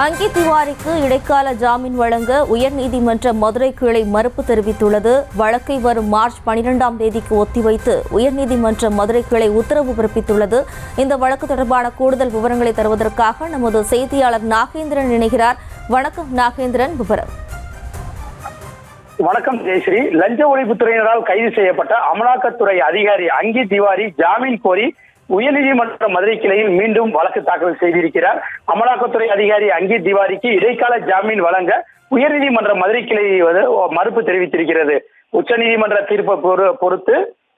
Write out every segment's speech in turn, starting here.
அங்கித் திவாரிக்கு இடைக்கால ஜாமீன் வழங்க உயர்நீதிமன்ற மதுரை கிளை மறுப்பு தெரிவித்துள்ளது. வழக்கை வரும் மார்ச் 12ஆம் தேதிக்கு ஒத்திவைத்து உயர்நீதிமன்ற மதுரை கிளை உத்தரவு பிறப்பித்துள்ளது. இந்த வழக்கு தொடர்பான கூடுதல் விவரங்களை தருவதற்காக நமது செய்தியாளர் நாகேந்திரன் இணைகிறார். வணக்கம் நாகேந்திரன், விவரம். வணக்கம் ஜெயஸ்ரீ. லஞ்ச ஒழிப்புத்துறையினரால் கைது செய்யப்பட்ட அமலாக்கத்துறை அதிகாரி அங்கித் திவாரி ஜாமீன் கோரி உயர்நீதிமன்ற மதுரை கிளையில் மீண்டும் வழக்கு தாக்கல் செய்திருக்கிறார். அமலாக்கத்துறை அதிகாரி அங்கித் திவாரிக்கு இடைக்கால ஜாமீன் வழங்க உயர்நீதிமன்ற மதுரை கிளை மறுப்பு தெரிவித்திருக்கிறது. உச்சநீதிமன்ற தீர்ப்பை பொறுத்து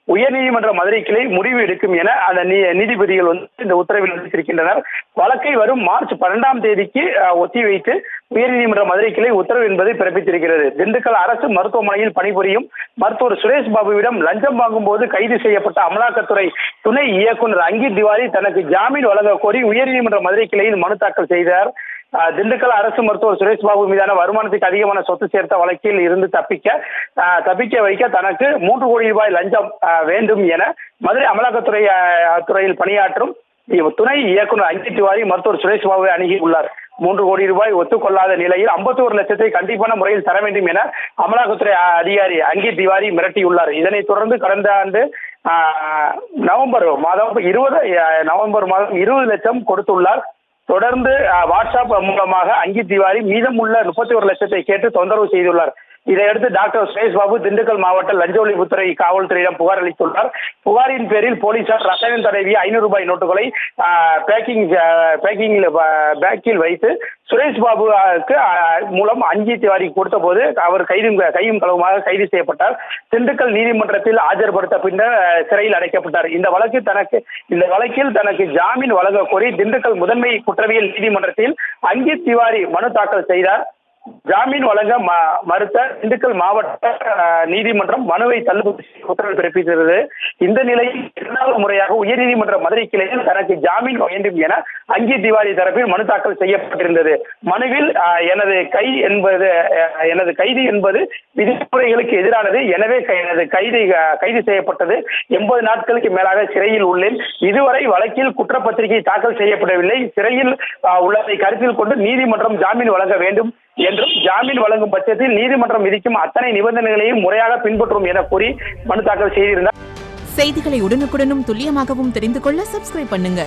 உயர்நீதிமன்ற மதுரை கிளை முடிவு எடுக்கும் என அந்த நீதிபதிகள் இந்த உத்தரவில் அறிவித்திருக்கின்றனர். வழக்கை வரும் மார்ச் 12ஆம் தேதிக்கு ஒத்திவைத்து உயர்நீதிமன்ற மதுரை கிளை உத்தரவு என்பதை பிறப்பித்திருக்கிறது. திண்டுக்கல் அரசு மருத்துவமனையில் பணிபுரியும் மருத்துவர் சுரேஷ் பாபுவிடம் லஞ்சம் வாங்கும் போது கைது செய்யப்பட்ட அமலாக்கத்துறை துணை இயக்குநர் அங்கித் திவாரி தனக்கு ஜாமீன் வழங்க கோரி உயர்நீதிமன்ற மதுரை கிளையில் மனு தாக்கல் செய்தார். திண்டுக்கல் அரசு மருத்துவர் சுரேஷ் பாபு மீதான வருமானத்துக்கு அதிகமான சொத்து சேர்த்த வழக்கில் இருந்து தப்பிக்க வைக்க தனக்கு 3 கோடி ரூபாய் லஞ்சம் வேண்டும் என மதுரை அமலாக்கத்துறை துறையில் பணியாற்றும் துணை இயக்குநர் அங்கித் திவாரி மருத்துவர் சுரேஷ் பாபுவை அணுகியுள்ளார். 3 கோடி ரூபாய் ஒத்துக்கொள்ளாத நிலையில் 51 லட்சத்தை கண்டிப்பான முறையில் தர வேண்டும் என அமலாக்கத்துறை அதிகாரி அங்கித் திவாரி மிரட்டியுள்ளார். இதனைத் தொடர்ந்து கடந்த ஆண்டு நவம்பர் மாதம் 20 லட்சம் கொடுத்துள்ளார். தொடர்ந்து வாட்ஸ்அப் மூலமாக அங்கித் திவாரி மீதமுள்ள 31 லட்சத்தை கேட்டு தொந்தரவு செய்துள்ளார். இதையடுத்து டாக்டர் சுரேஷ் பாபு திண்டுக்கல் மாவட்ட லஞ்ச ஒழிப்புத்துறை காவல்துறையிடம் புகார் அளித்துள்ளார். புகாரின் பேரில் போலீசார் ரசாயனம் தடவிய 500 ரூபாய் நோட்டுகளை பேக்கில் வைத்து சுரேஷ் பாபுக்கு மூலம் அங்கித் திவாரி கொடுத்த போது அவர் கையும் களவுமாக கைது செய்யப்பட்டார். திண்டுக்கல் நீதிமன்றத்தில் ஆஜர்படுத்த பின்னர் சிறையில் அடைக்கப்பட்டார். இந்த வழக்கில் தனக்கு ஜாமீன் வழங்க கோரி திண்டுக்கல் முதன்மை குற்றவியல் நீதிமன்றத்தில் அங்கித் திவாரி மனு தாக்கல் செய்தார். ஜாமீன் வழங்க மறுத்த திண்டுக்கல் மாவட்ட நீதிமன்றம் மனுவை தள்ளுபடி உத்தரவு பிறப்பித்தது. இந்த நிலையில் 2வது முறையாக உயர்நீதிமன்ற மதுரை கிளையில் தனக்கு ஜாமீன் வேண்டும் என அங்கித் திவாரி தரப்பில் மனு தாக்கல் செய்யப்பட்டிருந்தது. மனுவில் எனது கைது என்பது விதிமுறைகளுக்கு எதிரானது. எனவே எனது கைது செய்யப்பட்டது 80 நாட்களுக்கு மேலாக சிறையில் உள்ளேன். இதுவரை வழக்கில் குற்றப்பத்திரிகை தாக்கல் செய்யப்படவில்லை. சிறையில் உள்ளதை கருத்தில் கொண்டு நீதிமன்றம் ஜாமீன் வழங்க வேண்டும் என்றும் ஜாமீன் வழங்கும் பட்சத்தில் நீதிமன்றம் விதிக்கும் அத்தனை நிபந்தனைகளையும் முறையாக பின்பற்றும் என கூறி மனு தாக்கல் செய்திருந்தார். செய்திகளை உடனுக்குடனும் துல்லியமாகவும் தெரிந்து கொள்ள சப்ஸ்கிரைப் பண்ணுங்க.